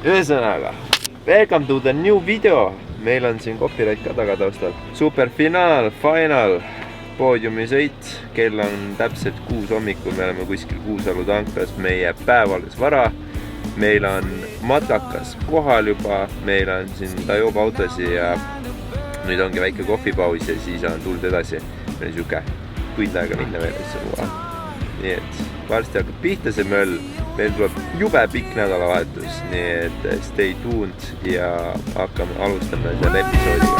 Ühesõnaga, welcome to the new video. Meil on siin copyright ka taga taustal. Superfinaal, final, poodiumi sõit. Kell on täpselt 6 hommikul. Me oleme kuskil Kuusalu tanklas. Meie päev alles vara. Meil on matkakas kohal juba. Meil on siin Tajoba autosi ja nüüd ongi väike kohvipaus ja siis on tuld edasi. Meil on siuke tund aega minna veel. Nii et varsti hakkab pihta see möll. Meil tuleb jube pikk nädalavahetus, nii et stay tuned ja alustame selle episoodiga.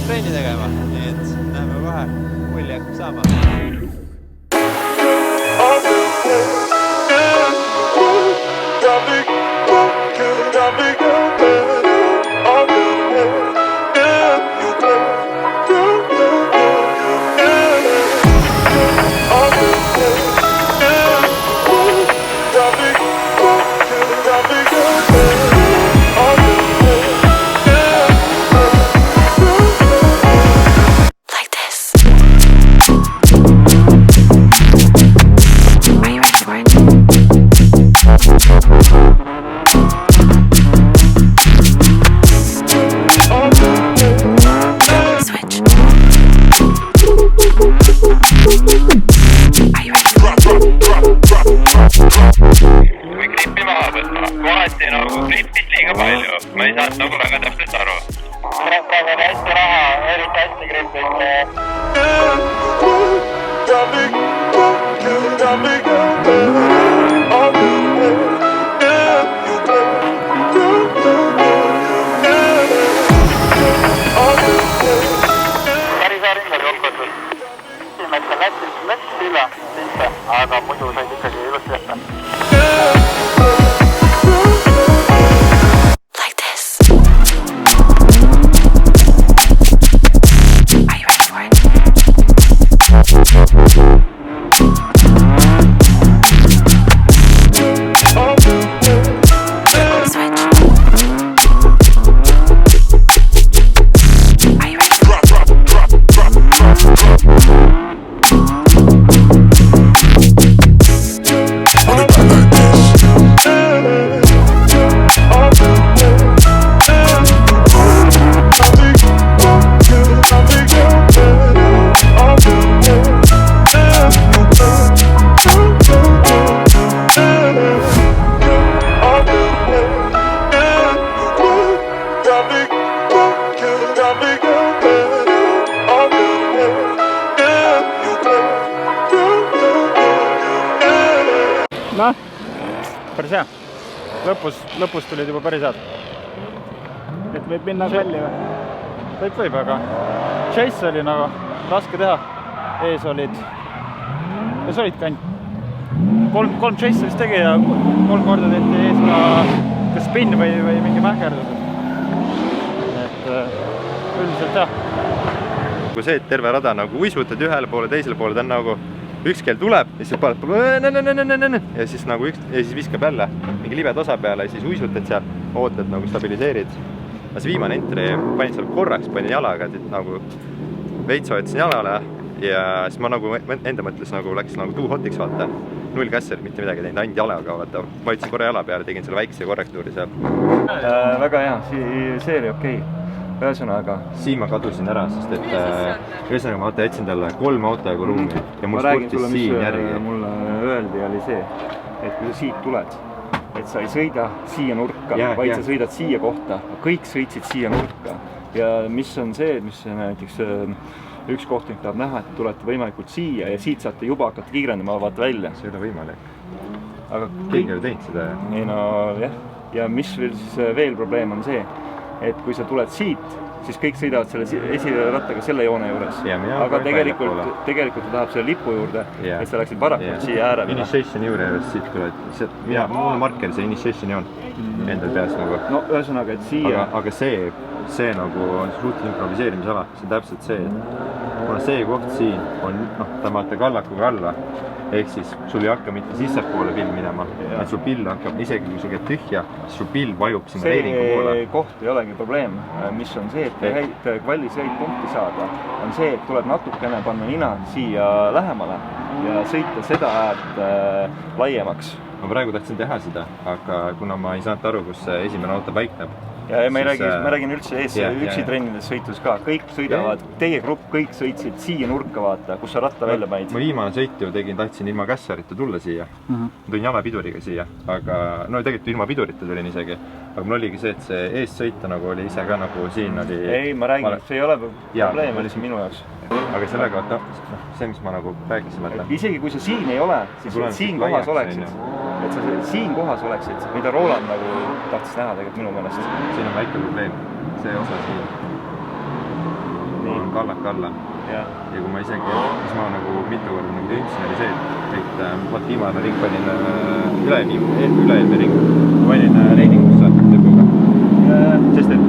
Treeni tegema, nii et näeme kohe, mulje hakkab saama. Ma ei saanud nagu väga täpselt aru. Praegu on hästi raha, eriti hästi griplik. Päris ringi kokkutud. Esimesse läks üle, aga muidu said ikkagi ilusti jätta. Noh, päris hea. Lõpus tulid juba päris head. Et võib minna kalli või? Võib, aga chase oli nagu raske teha. Ees olid kant. kolm chase'i vist tegi ja 3 korda tehti ees ka kas spin või mingi mähkerdus. Et üldiselt jah. Kui see, et terve rada nagu uisvutad ühele poole, teisele poole, ta on nagu üks kell tuleb ja siis paned ja siis nagu viskab jälle mingi libed osa peale ja siis uisvutad seal, ootad nagu stabiliseerid. Aga see viimane entry panin seal korraks, panin jalaga, et nagu veits hoidsin jalale ja siis ma nagu enda mõtles nagu läks nagu too hotiks vaata. 0 kässer, mitte midagi teinud, ainult jalaga vaata. Ma hoidsin korra jala peale, tegin selle väikse korrektuuri seal. Väga hea, see oli okei. Ühesõnaga. Siin ma kadusin ära, sest et ühesõnaga ma jätsin talle 3 autojagu ruumi ja mul sportis siin järgi. Mulle öeldi oli see, et kui sa siit tuled, et sa ei sõida siia nurka, vaid sa sõidad siia kohta. Kõik sõitsid siia nurka. Ja mis on see, mis näiteks üks kohtunik tahab näha, et tulete võimalikult siia ja siit saate juba hakata kiirendama vaata välja. See ei ole võimalik. Aga keegi ei ole teinud seda. Ei no jah. Ja mis veel probleem on see, et kui sa tuled siit, siis kõik sõidavad selle esirattaga selle joone juures. Aga tegelikult ta tahab selle lipu juurde, et sa läksid varakult siia ääre. Initiation juures siit tuled. Mul on marker see initiation joon endal peas nagu. No ühesõnaga, et siia. Aga see nagu on suht improviseerimisala. See on täpselt see, et kuna see koht siin on, ta vaata kallakuga alla. Ehk siis sul ei hakka mitte sissepoole pill minema, et sul pill hakkab, isegi kui see käib tühja, siis sul pill vajub sinna reilingu poole. See koht ei olegi probleem, mis on see, et kvallis häid punkti saada, on see, et tuleb natukene panna nina siia lähemale ja sõita seda äärt laiemaks. Ma praegu tahtsin teha seda, aga kuna ma ei saanud aru, kus esimene auto paikneb. Ja ma räägin üldse üksi trennides sõitus ka. Kõik sõidavad, teie grupp kõik sõitsid siia nurka vaata, kus sa ratta välja panid. Ma viimane sõit ju tahtsin ilma kässarita tulla siia. Tulin jalapiduriga siia, aga no tegelikult ilma pidurita tulin isegi. Aga mul oligi see, et see eest sõita nagu oli ise ka nagu siin oli... Ei, ma räägin, see ei ole probleem, oli see minu jaoks. Aga sellega, see, mis ma nagu rääkisin. Isegi kui sa siin ei ole, siis siin kohas oleksid. Et sa siin kohas oleksid, mida Roland nagu tahtis näha tegelikult minu meelest. Siin on väike probleem, see osa siin on kallak alla ja kui ma isegi, mis ma nagu mitu korda nagu tüüntsin, oli see, et viimane ring panin üle-eelme ring, panin reiningusse lõpuga. Sest et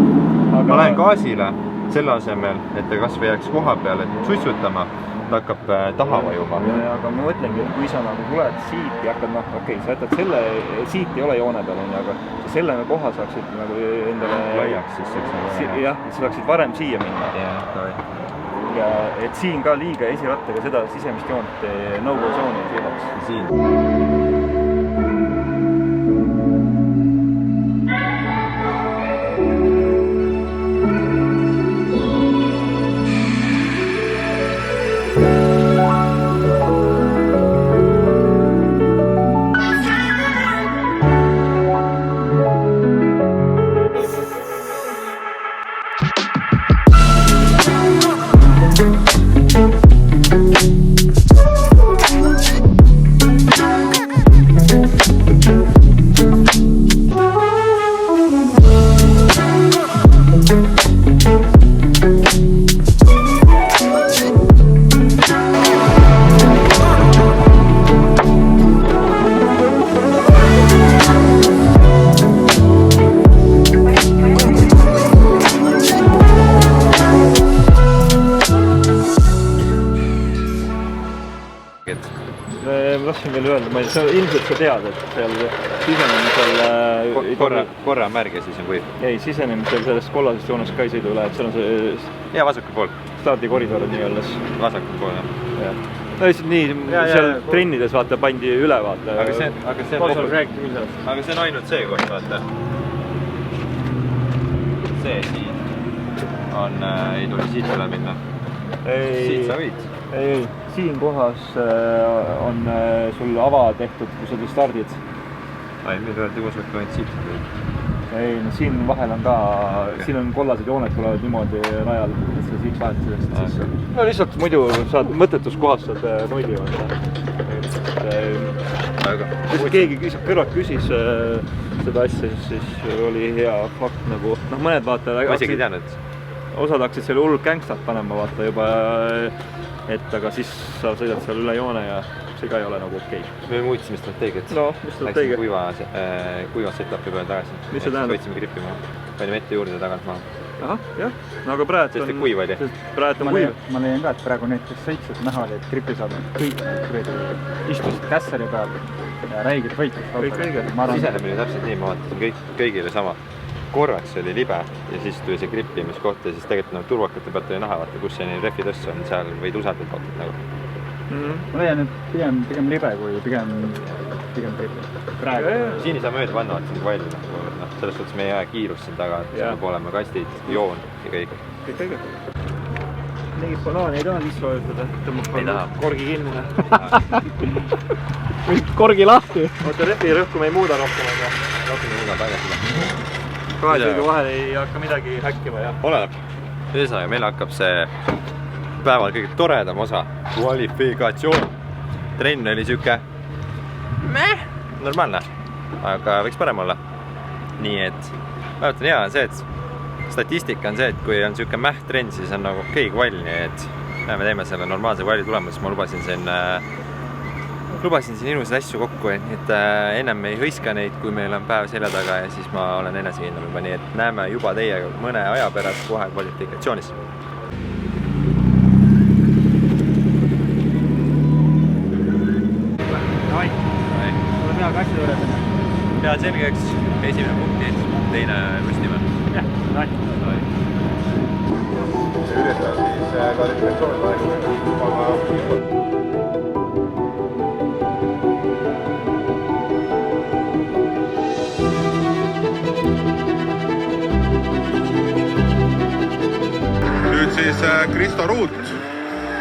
ma lähen gaasile selle asemel, et ta kas või jääks koha peale suitsutama, ta hakkab taha vajuma. Aga ma mõtlengi, et kui sa nagu tuled siit ja hakkad, okei, sa jätad selle, siit ei ole joone peal, aga sa selle koha saaksid nagu endale... Laiaks siis, eks nagu... Jah, sa saaksid varem siia minna. Ja et siin ka liiga esirattaga seda sisemist joont no-go zooni ei sõidaks. Siin. Tahtsin veel öelda, ma ilmselt sa tead, et seal sisenemisel... Korra märge siis on kuiv. Ei, sisenemisel sellest kollasest joonest ka ei sõidu üle, et seal on see... Ja vasakul pool. Stardikoridor nii öeldes. Vasakul pool, jah. No lihtsalt nii, seal trennides vaata pandi üle vaata. Aga see on ainult see koht, vaata. See siin on, ei tuli siit üle minna. Siit sa võid. Ei, siin kohas on sul ava tehtud, kui sa stardid. Ai, meil olete kosmaka ainult siit. Ei, no siin vahel on ka, siin on kollased jooned tulevad niimoodi rajal, et sa siit vahet sellest sisse. No lihtsalt muidu saad mõttetus kohast saad nulli vaata. Kui keegi kõrvalt küsis seda asja, siis oli hea fakt nagu, mõned vaata... Ma isegi tean, et... Osad hakkasid selle hullult gangstat panema vaata juba et aga siis sa sõidad seal üle joone ja see ka ei ole nagu okei. Me muutsime strateegiat. No, mis strateegia? Läksime kuiva setupi peale tagasi. Mis see tähendab? Võtsime grippi maha. Panime ette juurde tagant maha. Ahah, jah. No aga praegu on kuiv oli. Praegu on kuiv. Ma leian ka, et praegu need, kes sõitsid, näha oli, et gripi saab kõik istusid kässari peal ja räigid võitlust. Kõik õige. Sisenemine täpselt nii, ma vaatasin kõigile sama. Korraks oli libe ja siis tuli see grippimiskoht ja siis tegelikult nagu turvakate pealt oli näha, vaata, kus see nii refi tõssu on, seal võid usaldada vaatad nagu. Ma leian, et pigem libe kui pigem gripi. Praegu. Siin ei saa mööda panna, vaata, see on valju. Selles suhtes me ei jää kiirust siin taga, et seal peab olema kastid, joon ja kõik. Kõik õige. Mingid banaani ei taha sisse vajutada, tõmbab korgi kinni. Korgi lahti. Oota, refi rõhku me ei muuda rohkem, aga rohkem ei muuda tagasi. Kahe sõidu vahel ei hakka midagi häkkima, jah. Oleneb. Ühesõnaga, meil hakkab see päeval kõige toredam osa. Kvalifikatsioon. Trenn oli siuke normaalne, aga võiks parem olla. Nii et vähemalt on hea see, et statistika on see, et kui on siuke trenn, siis on nagu okei kvall, nii et me teeme selle normaalse kvalli tulemus. Ma lubasin siin ilusaid asju kokku, et ennem ei hõiska neid, kui meil on päev selja taga ja siis ma olen enesekindlam juba, nii et näeme juba teiega mõne aja pärast kohe kvalifikatsioonis. Tuleb hea kassi juurde. Pead selgeks, esimene punktid, teine rustime. Jah, üritame siis kvalifikatsiooni Nüüd siis Kristo Ruut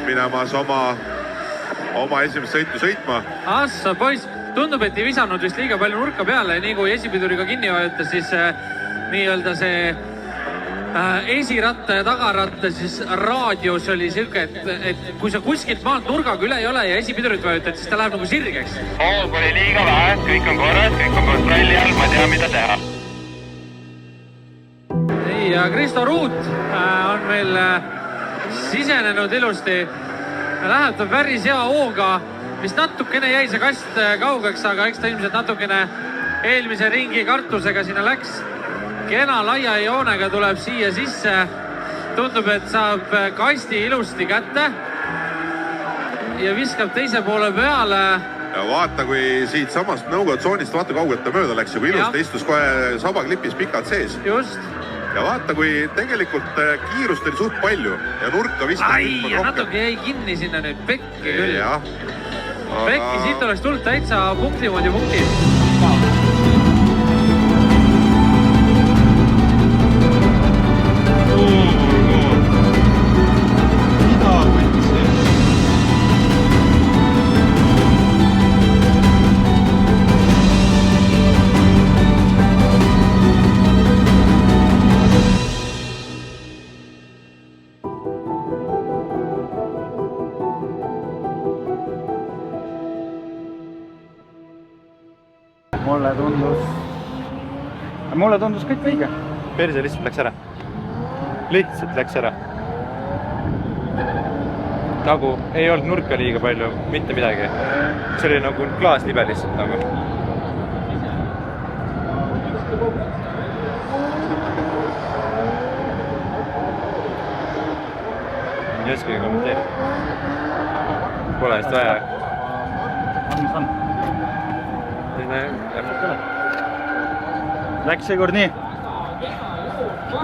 minemas oma esimest sõitu sõitma. Assa, poiss, tundub, et ei visanud vist liiga palju nurka peale, nii kui esipiduriga kinni vajutas, siis nii-öelda see esiratta ja tagaratta siis raadios oli siuke, et kui sa kuskilt maalt nurgaga üle ei ole ja esipidurit vajutad, siis ta läheb nagu sirgeks. Hoog oli liiga vähe, kõik on korras, kõik on kontrolli all, ma tean, mida teha. Nii, ja Kristo Ruut on meil sisenenud ilusti. Läheb ta päris hea hooga, mis natukene jäi see kast kaugeks, aga eks ta ilmselt natukene eelmise ringi kartusega sinna läks. Kena laia joonega tuleb siia sisse. Tundub, et saab kasti ilusti kätte ja viskab teise poole peale. Ja vaata, kui siit samast nõugatsoonist, vaata kaugelt ta mööda läks ja kui ilusti istus kohe sabaklipis pikalt sees. Just. Ja vaata, kui tegelikult kiirust oli suht palju ja nurka viskas. Ai, ja natuke jäi kinni sinna nüüd pekki küll. Jah. Pekki, siit oleks tulnud täitsa punkti moodi punktid. Mulle tundus kõik õige. Perse lihtsalt läks ära. Lihtsalt läks ära. Nagu ei olnud nurka liiga palju, mitte midagi. See oli nagu klaaslibe lihtsalt nagu. Ei oskagi kommenteerida. Pole vist vaja. Mis on? Läks seekord nii.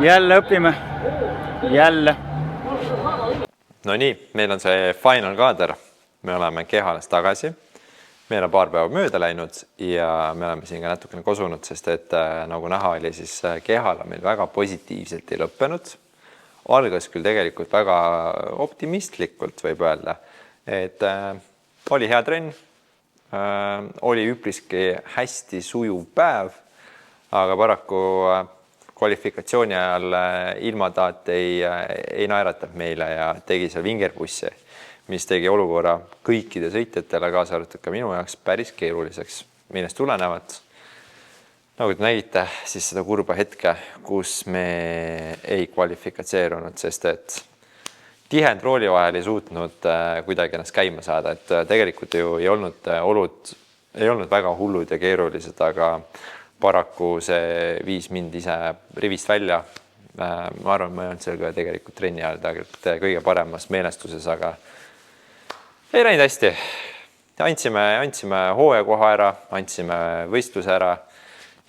Jälle õpime. Jälle. No nii, meil on see final kaader. Me oleme Kehalas tagasi. Meil on paar päeva mööda läinud ja me oleme siin ka natukene kosunud, sest et nagu näha oli, siis Kehala meil väga positiivselt ei lõppenud. Algas küll tegelikult väga optimistlikult, võib öelda. Et oli hea trenn, oli üpriski hästi sujuv päev, aga paraku kvalifikatsiooni ajal ilmataat ei naeratanud meile ja tegi seal vingerpussi, mis tegi olukorra kõikide sõitjatele, kaasa arvatud ka minu jaoks päris keeruliseks, millest tulenevad. Nagu te nägite, siis seda kurba hetke, kus me ei kvalifikatseerunud, sest et tihend rooli vahel ei suutnud kuidagi ennast käima saada, et tegelikult ju ei olnud olud, ei olnud väga hullud ja keerulised, aga paraku see viis mind ise rivist välja. Ma arvan, ma ei olnud seal ka tegelikult trenni ajal kõige paremas meelestuses, aga ei läinud hästi. Andsime hooajakoha ära, andsime võistluse ära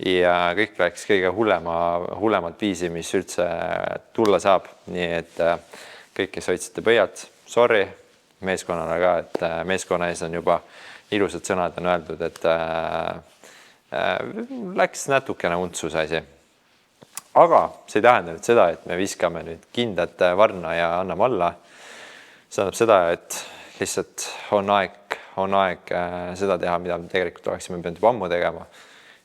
ja kõik läks kõige hullemat viisi, mis üldse tulla saab. Nii et kõik, kes hoidsite pöialt, sorry meeskonnale ka, et meeskonna ees on juba ilusad sõnad on öeldud, et läks natukene untsus asi. Aga see ei tähenda nüüd seda, et me viskame nüüd kindlat varna ja anname alla. See tähendab seda, et lihtsalt on aeg seda teha, mida me tegelikult oleksime pidanud juba ammu tegema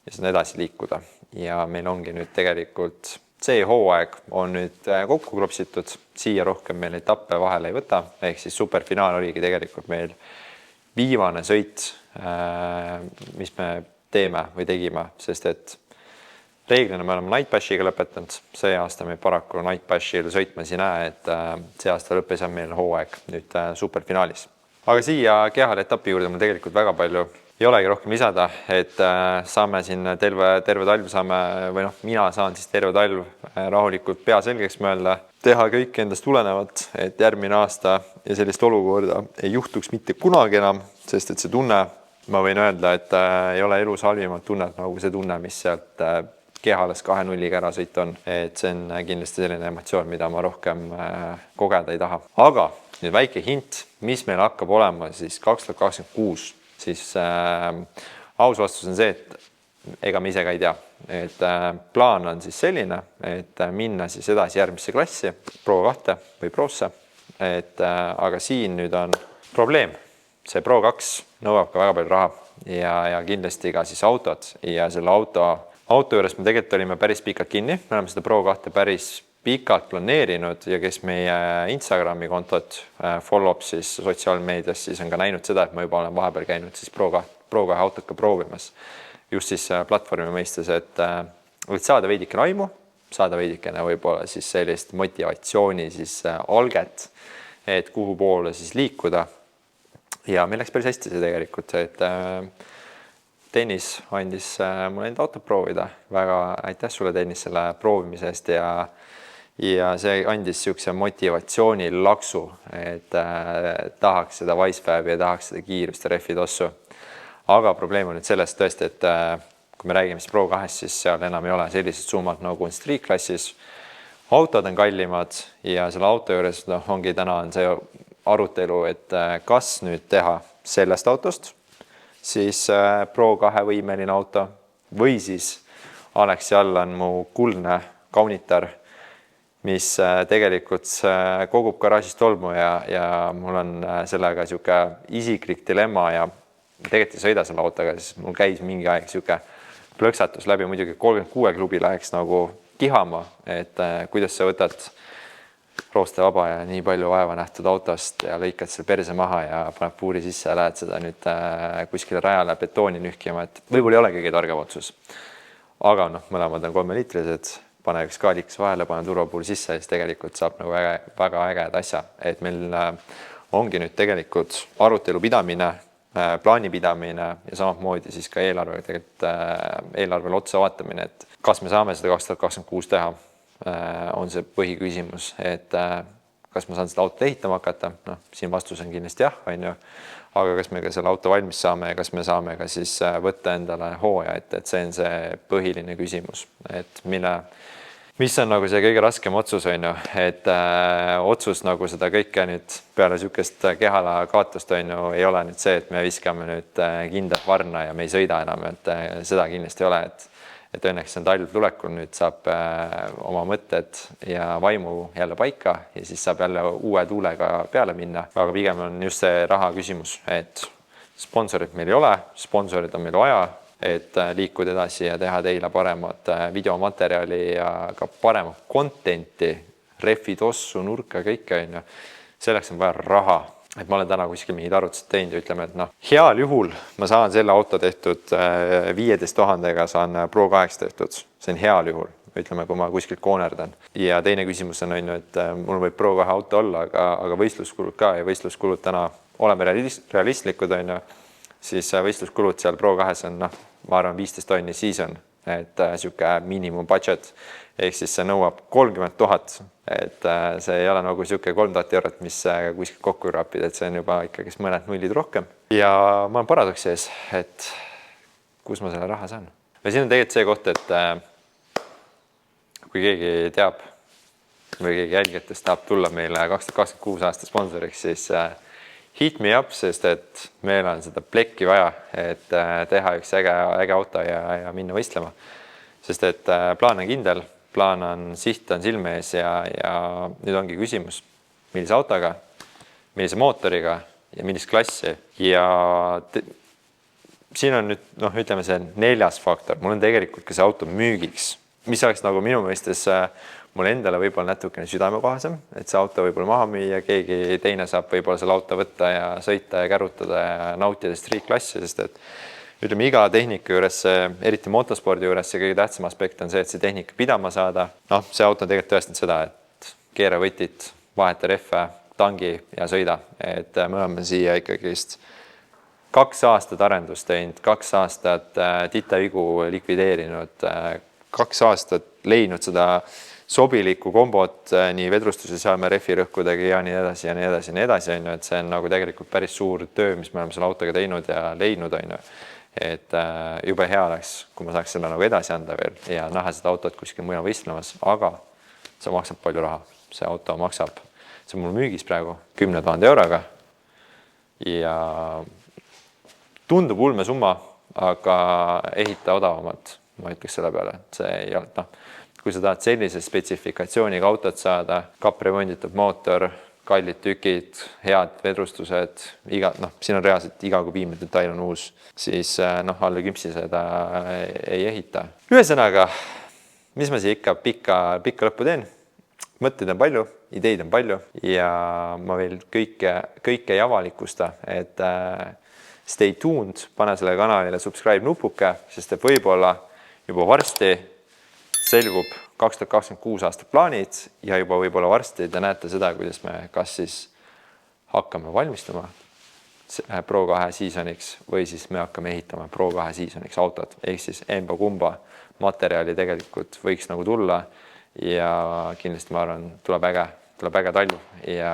ja seda edasi liikuda. Ja meil ongi nüüd tegelikult see hooaeg on nüüd kokku klopsitud, siia rohkem meil etappe vahele ei võta, ehk siis superfinaal oligi tegelikult meil viimane sõit, mis me teeme või tegime, sest et reeglina me oleme Night Bashiga lõpetanud, see aasta me paraku Night Bashil sõitmas ei näe, et see aasta lõppes meil hooaeg nüüd superfinaalis. Aga siia kehale etapi juurde meil tegelikult väga palju ei olegi rohkem lisada, et saame siin terve talv saame, või mina saan siis terve talv rahulikult pea selgeks mõelda, teha kõik endast tulenevat, et järgmine aasta ja sellist olukorda ei juhtuks mitte kunagi enam, sest et see tunne, ma võin öelda, et ei ole elus halvimat tunnet nagu see tunne, mis sealt kehales 2-0-ga ära sõit on. Et see on kindlasti selline emotsioon, mida ma rohkem kogeda ei taha. Aga nüüd väike hint, mis meil hakkab olema siis 2026, siis aus vastus on see, et ega me ise ka ei tea. Et plaan on siis selline, et minna siis edasi järgmisse klassi, Pro 2 või Prosse. Aga siin nüüd on probleem. See Pro 2 nõuab ka väga palju raha ja kindlasti ka siis autod ja selle auto juures me tegelikult olime päris pikalt kinni. Me oleme seda Pro 2 päris pikalt planeerinud ja kes meie Instagrami kontot follow-up siis sotsiaalmeedias, siis on ka näinud seda, et ma juba olen vahepeal käinud siis Pro 2 autot ka proovimas. Just siis platvormi mõistes, et saada veidikene aimu, saada veidikene võib-olla siis sellist motivatsiooni siis alget, et kuhu poole siis liikuda. Ja meil läks päris hästi see tegelikult, et Tennis andis mulle enda autot proovida. Väga aitäh sulle, Tennis, selle proovimise eest ja see andis niisuguse motivatsiooni laksu, et tahaks seda Wisefabi ja tahaks seda kiirust ja refitossu. Aga probleem on nüüd sellest tõesti, et kui me räägime siis Pro 2, siis seal enam ei ole sellised summad nagu on Street klassis. Autod on kallimad ja selle auto juures ongi täna on see arutelu, et kas nüüd teha sellest autost siis Pro 2 võimeline auto või siis Aleksi all on mu kuldne kaunitar, mis tegelikult kogub garaažist tolmu ja mul on sellega siuke isiklik dilemma ja tegelikult ei sõida selle autoga, siis mul käis mingi aeg siuke plõksatus läbi, muidugi 36 klubi läheks nagu kihama, et kuidas sa võtad rooste vaba ja nii palju vaeva nähtud autost ja lõikad selle perse maha ja paned puuri sisse ja lähed seda nüüd kuskile rajale betooni nühkima, et võib-olla ei ole kõige targem otsus. Aga mõlemad on 3-liitrised, pane üks kaaliks vahele, pane turvapuur sisse ja siis tegelikult saab nagu väga äged asja. Et meil ongi nüüd tegelikult arutelu pidamine, plaani pidamine ja samamoodi siis ka eelarvele otsa vaatamine, et kas me saame seda 2026 teha. On see põhiküsimus, et kas ma saan seda autot ehitama hakata, siin vastus on kindlasti jah, aga kas me ka selle auto valmis saame ja kas me saame ka siis võtta endale hooaja, et see on see põhiline küsimus, et mis on nagu see kõige raskem otsus, et otsus nagu seda kõike nüüd peale sükest kehala kaotust ei ole nüüd see, et me viskame nüüd kindlat varna ja me ei sõida enam, et seda kindlasti ei ole, et õnneks on talv tulekul, nüüd saab oma mõtted ja vaimu jälle paika ja siis saab jälle uue tuulega peale minna. Aga pigem on just see raha küsimus, et sponsorid meil ei ole, sponsorid on meil vaja, et liikuda edasi ja teha teile paremat videomaterjali ja ka paremat contenti, refid, ossu, nurka, kõike. Selleks on vaja raha. Et ma olen täna kuskil mingid arvutused teinud ja ütleme, et heal juhul ma saan selle auto tehtud 15 000-ega saan Pro 8 tehtud. See on heal juhul. ütleme, kui ma kuskilt koonerdan. Ja teine küsimus on, et mul võib Pro 2 auto olla, aga võistluskulud ka ja võistluskulud täna oleme realistlikud, siis võistluskulud seal Pro 2 on, ma arvan, 15 tonni season, et sihuke minimum budget, ehk siis see nõuab 30 000, et see ei ole nagu sihuke 3000 eurot, mis kuskilt kokku rapid, et see on juba ikkagi mõned nullid rohkem. Ja ma olen paradoksi ees, et kus ma selle raha saan. Ja siin on tegelikult see koht, et kui keegi teab või keegi jälgijatest tahab tulla meile 2026 aasta sponsoriks, siis hit me up, sest et meil on seda plekki vaja, et teha üks äge auto ja minna võistlema. Sest et plaan on kindel, plaan on, siht on silme ees ja nüüd ongi küsimus, millise autoga, millise mootoriga ja millist klassi. Ja siin on nüüd, ütleme see 4. faktor, mul on tegelikult ka see auto müügiks, mis oleks nagu minu mõistes mul endale võib-olla natukene südamekohasem, et see auto võib-olla maha müüa, keegi teine saab võib-olla selle auto võtta ja sõita ja kärutada ja nautida street-klassi, sest et ütleme iga tehnika juures, eriti motospordi juures, see kõige tähtsam aspekt on see, et see tehnika pidama saada. See auto on tegelikult tõestanud seda, et keera võtit, vaheta rehve, tangi ja sõida. Et me oleme siia ikkagist 2 aastat arendust teinud, 2 aastat titavigu likvideerinud, 2 aastat leidnud seda sobilikku kombot nii vedrustuse sealme rehvirõhkudega ja nii edasi ja nii edasi ja nii edasi, et see on nagu tegelikult päris suur töö, mis me oleme selle autoga teinud ja leidnud, et jube hea oleks, kui ma saaks selle nagu edasi anda veel ja näha seda autot kuskil mujal võistlemas, aga see maksab palju raha. See auto maksab, see on mul müügis praegu 10 000 euroga ja tundub ulme summa, aga ehita odavamalt, ma ütleks selle peale, see ei ole, kui sa tahad sellise spetsifikatsiooniga autot saada, kapremonditud mootor, kallid tükid, head vedrustused, siin on reaalselt iga kui viimne detail on uus, siis alla küpsi seda ei ehita. Ühesõnaga, mis ma siia ikka pikka lõppu teen? Mõtteid on palju, ideid on palju ja ma veel kõike ei avalikusta, et stay tuned, pane selle kanalile subscribe nupuke, sest et võib-olla juba varsti selgub 2026 aasta plaanid ja juba võib-olla varsti te näete seda, kuidas me kas siis hakkame valmistuma Pro 2 seasoniks või siis me hakkame ehitama Pro 2 seasoniks autot. Ehk siis emba-kumba materjali tegelikult võiks nagu tulla ja kindlasti ma arvan, tuleb äge talv ja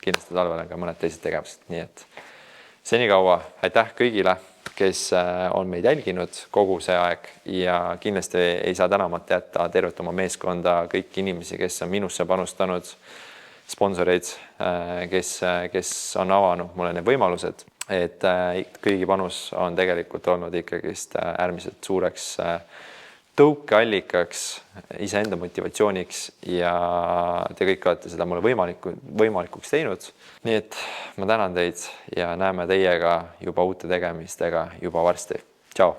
kindlasti talvel on ka mõned teised tegevused. Nii et senikaua aitäh kõigile, kes on meid jälginud kogu see aeg ja kindlasti ei saa tänamata jätta tervet oma meeskonda, kõiki inimesi, kes on minusse panustanud, sponsoreid, kes on avanud mulle need võimalused, et kõigi panus on tegelikult olnud ikkagist äärmiselt suureks tõukeallikaks, iseenda motivatsiooniks ja te kõik olete seda mulle võimalikuks teinud. Nii et ma tänan teid ja näeme teiega juba uute tegemistega juba varsti. Tšau!